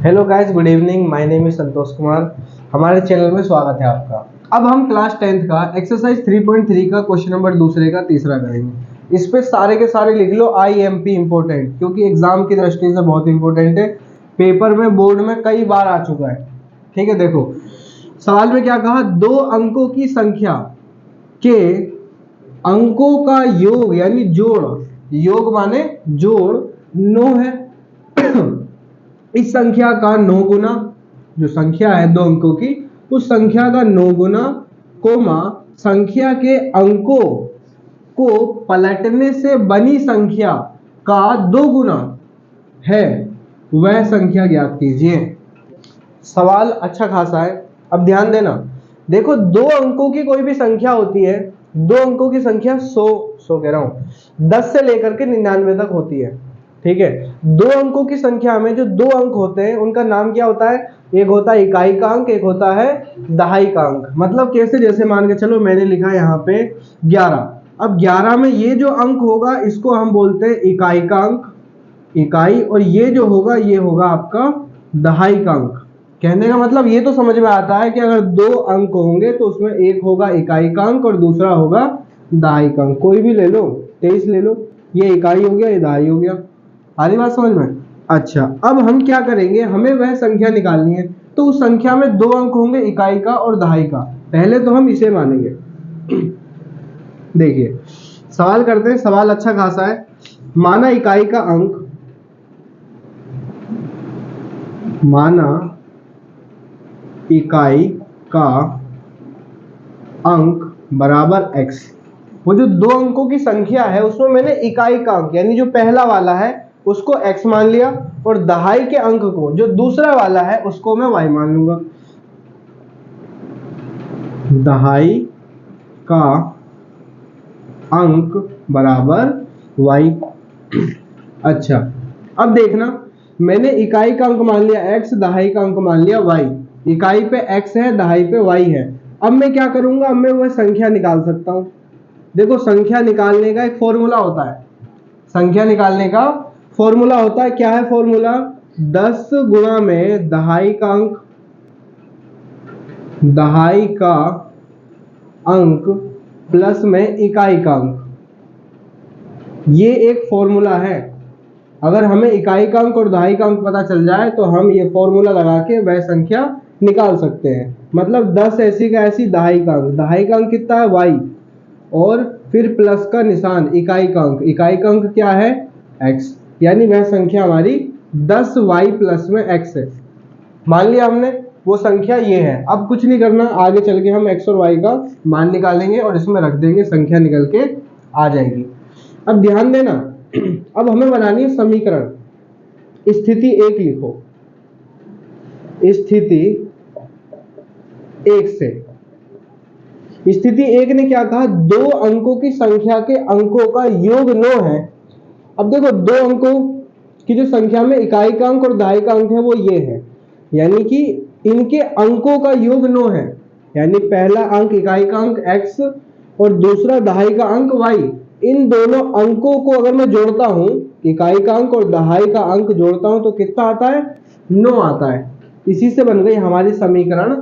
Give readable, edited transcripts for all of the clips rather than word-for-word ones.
Hello guys, good evening. My name is Santosh Kumar. हमारे channel में स्वागत है आपका। अब हम क्लास 10th का एक्सरसाइज 3.3 का क्वेश्चन नंबर दूसरे का तीसरा करेंगे। इस पे सारे के सारे लिख लो IMP इंपॉर्टेंट, क्योंकि एग्जाम की दृष्टि से बहुत इंपॉर्टेंट है। पेपर में, बोर्ड में कई बार आ चुका है। ठीक है, देखो सवाल में क्या कहा, दो अंकों की संख्या के अंकों का योग यानी जोड़, योग माने जोड़ 9 है। इस संख्या का 9 गुना, जो संख्या है दो अंकों की, उस संख्या का 9 गुना कोमा संख्या के अंकों को पलटने से बनी संख्या का 2 गुना है, वह संख्या ज्ञात कीजिए। सवाल अच्छा खासा है। अब ध्यान देना, देखो दो अंकों की कोई भी संख्या होती है, दो अंकों की संख्या 100 कह रहा हूं 10 से लेकर के 99 तक होती है। ठीक है, दो अंकों की संख्या में जो दो अंक होते हैं उनका नाम क्या होता है? एक होता है इकाई का अंक, एक होता है दहाई का अंक। मतलब कैसे, जैसे मान के चलो मैंने लिखा है यहाँ पे 11। अब 11 में ये जो अंक होगा इसको हम बोलते हैं इकाई का अंक, इकाई, और ये जो होगा ये होगा आपका दहाई का अंक। कहने का मतलब ये तो समझ में आता है कि अगर दो अंक होंगे तो उसमें एक होगा इकाई का अंक और दूसरा होगा दहाई का अंक। कोई भी ले लो, 23 ले लो, ये इकाई हो गया, ये दहाई हो गया। आधी बात समझ में? अच्छा, अब हम क्या करेंगे, हमें वह संख्या निकालनी है। तो उस संख्या में दो अंक होंगे इकाई का और दहाई का। पहले तो हम इसे मानेंगे। देखिए सवाल करते हैं, सवाल अच्छा खासा है। माना इकाई का अंक, माना इकाई का अंक बराबर x। वो जो दो अंकों की संख्या है उसमें मैंने इकाई का अंक यानी जो पहला वाला है उसको x मान लिया, और दहाई के अंक को जो दूसरा वाला है उसको मैं y मान लूंगा। दहाई का अंक बराबर y। अच्छा, अब देखना, मैंने इकाई का अंक मान लिया x, दहाई का अंक मान लिया y। इकाई पे x है, दहाई पे y है। अब मैं क्या करूंगा, अब मैं वह संख्या निकाल सकता हूं। देखो संख्या निकालने का एक फॉर्मूला होता है, संख्या निकालने का फॉर्मूला होता है। क्या है फॉर्मूला? 10 गुणा में दहाई का अंक, दहाई का अंक प्लस में इकाई का अंक। ये एक फॉर्मूला है। अगर हमें इकाई का अंक और दहाई का अंक पता चल जाए तो हम ये फॉर्मूला लगा के वह संख्या निकाल सकते हैं। मतलब 10 ऐसी का ऐसी दहाई का अंक, दहाई का अंक कितना है y, और फिर प्लस का निशान इकाई का अंक, इकाई का अंक क्या है x, यानी वह संख्या हमारी 10y प्लस में x है। मान लिया हमने, वो संख्या ये है। अब कुछ नहीं करना, आगे चल के हम x और y का मान निकालेंगे और इसमें रख देंगे, संख्या निकल के आ जाएगी। अब ध्यान देना, अब हमें बनानी है समीकरण। स्थिति 1 लिखो, स्थिति 1 से। स्थिति 1 ने क्या कहा, दो अंकों की संख्या के अंकों का योग 9 है। अब देखो दो अंकों की जो संख्या में इकाई का अंक और दहाई का अंक है वो ये है, यानी कि इनके अंकों का योग 9 है। यानी पहला अंक इकाई का अंक x और दूसरा दहाई का अंक y। इन दोनों अंकों को अगर मैं जोड़ता हूं, इकाई का अंक और दहाई का अंक जोड़ता हूं तो कितना आता है? 9 आता है। इसी से बन गई हमारी समीकरण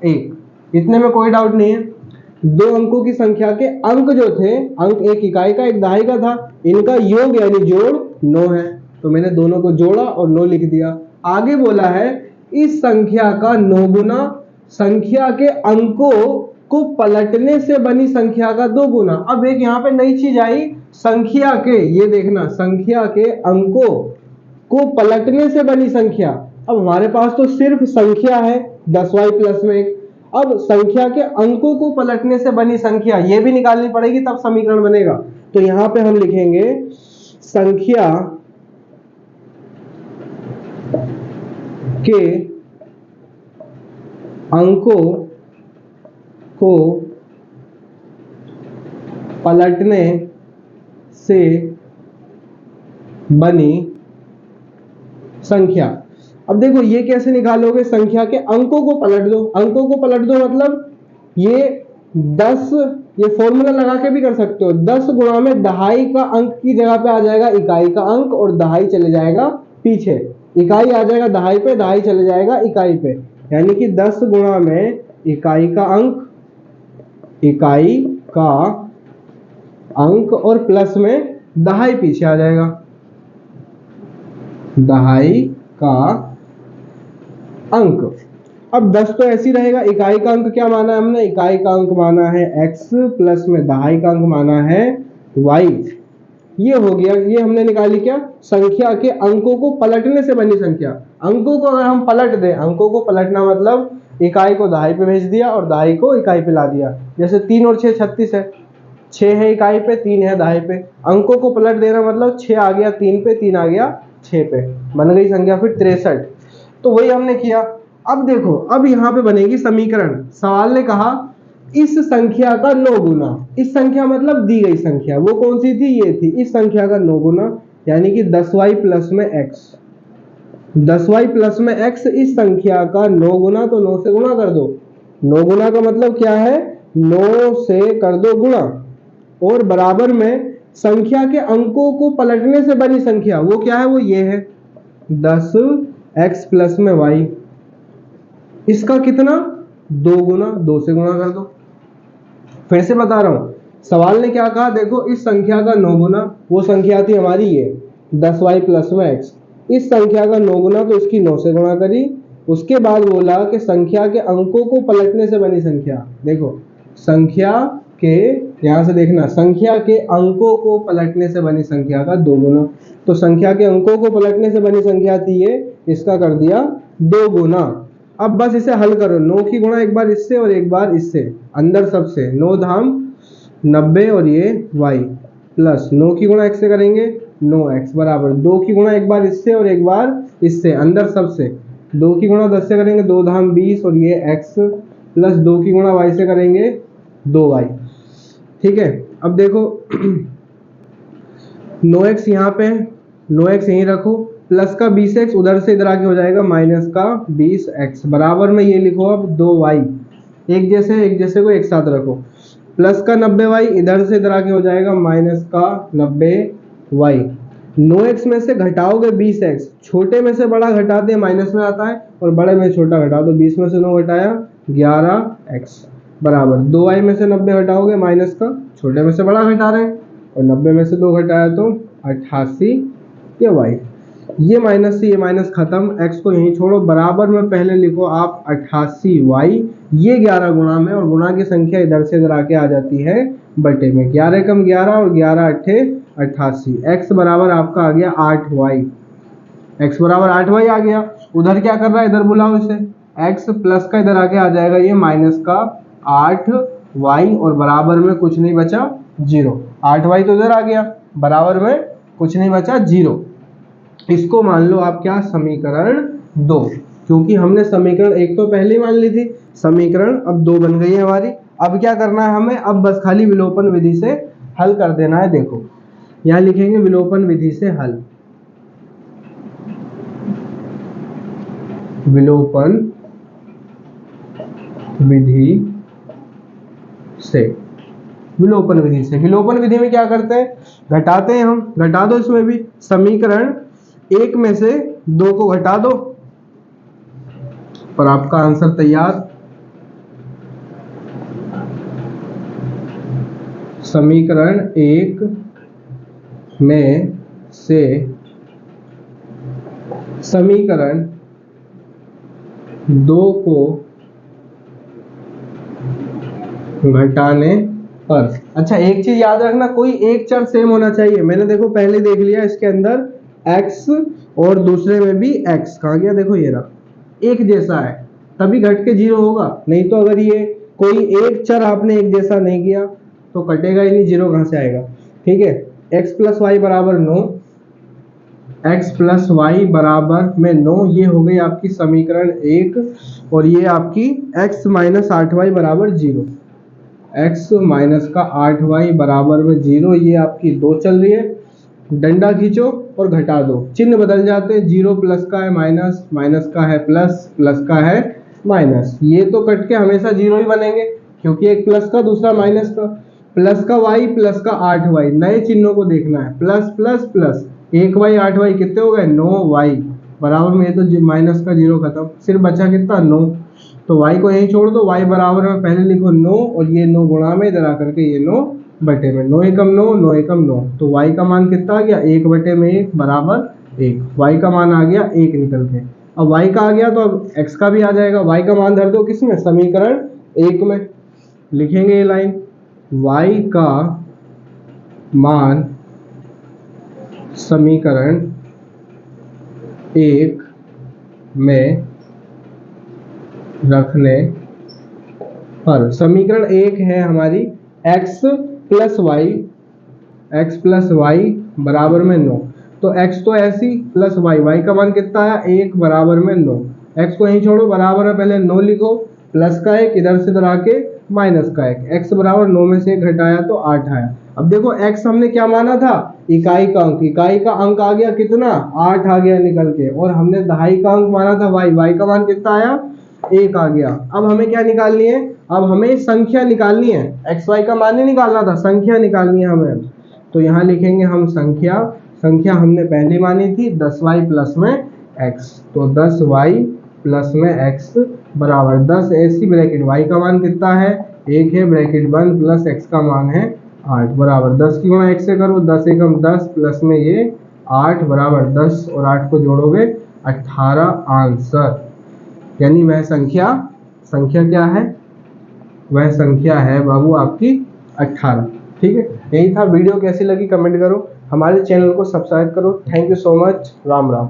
1। इतने में कोई डाउट नहीं है। दो अंकों की संख्या के अंक जो थे, अंक एक इकाई का एक दहाई का था, इनका योग यानी जोड़ 9 है। तो मैंने दोनों को जोड़ा और 9 लिख दिया। आगे बोला है इस संख्या का 9 गुना संख्या के अंकों को पलटने से बनी संख्या का 2 गुना। अब एक यहाँ पे नई चीज आई, संख्या के, ये देखना, संख्या के अंकों को पलटने से बनी संख्या। अब हमारे पास तो सिर्फ संख्या है 10y प्लस में 1। अब संख्या के अंकों को पलटने से बनी संख्या ये भी निकालनी पड़ेगी, तब समीकरण बनेगा। तो यहां पे हम लिखेंगे संख्या के अंकों को पलटने से बनी संख्या। अब देखो ये कैसे निकालोगे, संख्या के अंकों को पलट दो। अंकों को पलट दो मतलब ये 10, ये फॉर्मूला लगा के भी कर सकते हो। 10 गुणा में दहाई का अंक की जगह पे आ जाएगा इकाई का अंक और दहाई चले जाएगा पीछे। इकाई आ जाएगा दहाई पे, दहाई चले जाएगा इकाई पे, यानी कि 10 गुणा में इकाई का अंक, इकाई का अंक और प्लस में दहाई पीछे आ जाएगा, दहाई का अंक। अब 10 तो ऐसे ही रहेगा, इकाई का अंक क्या माना है हमने, इकाई का अंक माना है x प्लस में दहाई का अंक माना है y। ये हो गया, ये हमने निकाली क्या, संख्या के अंकों को पलटने से बनी संख्या। अंकों को अगर हम पलट दें, अंकों को पलटना मतलब इकाई को दहाई पे भेज दिया और दहाई को इकाई पे ला दिया। जैसे 3 और 6 36 है, 6 है इकाई पे, 3 है दहाई पे। अंकों को पलट देना मतलब 6 आ गया 3 पे, 3 आ गया 6 पे, बन गई संख्या फिर 63। तो वही हमने किया। अब देखो, अब यहाँ पे बनेगी समीकरण। सवाल ने कहा इस संख्या का 9 गुना, इस संख्या मतलब दी गई संख्या, वो कौन सी थी, ये थी, इस संख्या का 9 गुना, यानी कि 10y प्लस में x, 10y प्लस में x इस संख्या का 9 गुना, तो 9 से गुणा कर दो। 9 गुना का मतलब क्या है, 9 से कर दो गुणा, और बराबर में संख्या के अंकों को पलटने से बनी संख्या, वो क्या है, वो ये है 10x प्लस में y, इसका कितना 2 गुना, 2 से गुणा कर दो। फिर से बता रहा हूं, सवाल ने क्या कहा, देखो इस संख्या का 9 गुना, वो संख्या थी हमारी ये 10y प्लस में x, इस संख्या का 9 गुना तो इसकी 9 से गुणा करी। उसके बाद बोला कि संख्या के अंकों को पलटने से बनी संख्या। देखो संख्या के, यहां से देखना, संख्या के अंकों को पलटने से बनी संख्या का 2 गुना, तो संख्या के अंकों को पलटने से बनी संख्या थी ये, इसका कर दिया 2 गुना। अब बस इसे हल करो, 9 की गुणा एक बार इससे और एक बार इससे, अंदर सबसे 9 धाम 90 और ये y, प्लस 9 की गुणा x से करेंगे 9x बराबर 2 की गुणा एक बार इससे और एक बार इससे, अंदर सबसे 2 की गुणा 10 से करेंगे 2 धाम 20 और ये x, प्लस 2 की गुणा y से करेंगे 2y। ठीक है, अब देखो 9x यहाँ पे, 9x यहीं रखो, प्लस का 20x उधर से इधर आके हो जाएगा माइनस का 20x, बराबर में ये लिखो अब 2y, एक जैसे को एक साथ रखो, प्लस का 90y इधर से इधर आके हो जाएगा माइनस का 90y। 9x में से घटाओगे 20x, छोटे में से बड़ा घटाते हैं माइनस में आता है, और बड़े में छोटा घटा दो, 20 में से 9 घटाया 11x, बराबर 2y में से 90 घटाओगे माइनस का, छोटे में से बड़ा घटा रहे हैं, और 90 में से 2 घटाया तो 88 ये y। ये माइनस से ये माइनस खत्म, x को यहीं छोड़ो, बराबर में पहले लिखो आप 88y, ये 11 गुणा में, और गुणा की संख्या इधर से इधर आके आ जाती है बटे में, 11 कम 11 और 11 अट्ठे 88, x बराबर आपका आ गया 8y, x बराबर 8y आ गया। उधर क्या कर रहा है, इधर बुलाओ इसे, x प्लस का इधर आके आ जाएगा ये माइनस का 8y, और बराबर में कुछ नहीं बचा 0, 8y तो इधर आ गया, बराबर में कुछ नहीं बचा 0। इसको मान लो आप क्या, समीकरण 2, क्योंकि हमने समीकरण 1 तो पहले ही मान ली थी, समीकरण अब 2 बन गई है हमारी। अब क्या करना है हमें, अब बस खाली विलोपन विधि से हल कर देना है। देखो यहाँ लिखेंगे विलोपन विधि से हल, विलोपन विधि से, विलोपन विधि से, विलोपन विधि में क्या करते हैं, घटाते हैं हम, घटा दो इसमें भी, समीकरण 1 में से 2 को घटा दो और आपका आंसर तैयार। समीकरण 1 में से समीकरण 2 को घटाने पर, अच्छा एक चीज याद रखना, कोई एक चर सेम होना चाहिए। मैंने देखो पहले देख लिया इसके अंदर x और दूसरे में भी x, कहाँ गया, देखो ये रहा, एक जैसा है तभी घट के 0 होगा, नहीं तो अगर ये कोई एक चर आपने एक जैसा नहीं किया तो कटेगा ही नहीं, 0 कहाँ से आएगा। ठीक है, x प्लस वाई बराबर 9, x प्लस वाई बराबर में 9, ये हो गई आपकी समीकरण 1, और ये आपकी x माइनस 8y बराबर 0, x माइनस का 8y बराबर में 0, ये आपकी 2 चल रही है, डंडा खींचो और घटा दो, चिन्ह बदल जाते हैं, 0 प्लस का है माइनस, माइनस का है प्लस, प्लस का है माइनस, ये तो कट के हमेशा 0 ही बनेंगे, क्योंकि एक प्लस का दूसरा माइनस का, प्लस का y प्लस का 8y, नए चिन्हों को देखना है, plus plus plus, 1y 8y कितने हो गए 9y, बराबर में, ये तो माइनस का 0 खत्म, सिर्फ बचा कितना 9। तो y को यहीं छोड़ दो, y बराबर में पहले लिखो 9 और ये 9 गुणा में इधर आकर के ये 9 बटे में, 9 एकम 9, 9 एकम 9। तो y का मान कितना आ गया 1 बटे में 1 बराबर 1, y का मान आ गया 1 निकल के। अब y का आ गया तो अब x का भी आ जाएगा, y का मान धर दो किसमें, समीकरण 1 में। लिखेंगे ये लाइन, y का मान समीकरण 1 में रखने पर, समीकरण 1 है हमारी x प्लस वाई बराबर में 9। तो x तो ऐसी प्लस y का मान कितना आया 1 बराबर में 9। x को यहीं छोड़ो, बराबर में पहले 9 लिखो, प्लस का 1 इधर से इधर आके माइनस का 1, x बराबर 9 में से 1 घटाया तो 8 आया। अब देखो x हमने क्या माना था, इकाई का अंक, इकाई का अंक आ गया कितना 8 आ गया निकल के, और हमने दहाई का अंक माना था y का मान कितना आया 1 आ गया। अब हमें क्या निकालनी है, अब हमें संख्या निकालनी है, एक्स वाई का मान नहीं निकालना था, संख्या निकालनी है हमें। तो यहाँ लिखेंगे हम संख्या हमने पहले मानी थी 10y प्लस में x, तो 10y प्लस में x बराबर 10, ऐसी ब्रैकेट y का मान कितना है 1 है, ब्रैकेट बंद, प्लस x का मान है 8 बराबर 10 की गुणा 1 से करो, 10 एकम 10 प्लस में ये 8 बराबर 10 और 8 को जोड़ोगे 18 आंसर। यानी वह संख्या क्या है, वह संख्या है बाबू आपकी 18। ठीक है, यही था। वीडियो कैसी लगी कमेंट करो, हमारे चैनल को सब्सक्राइब करो। Thank you so much, Ram Ram.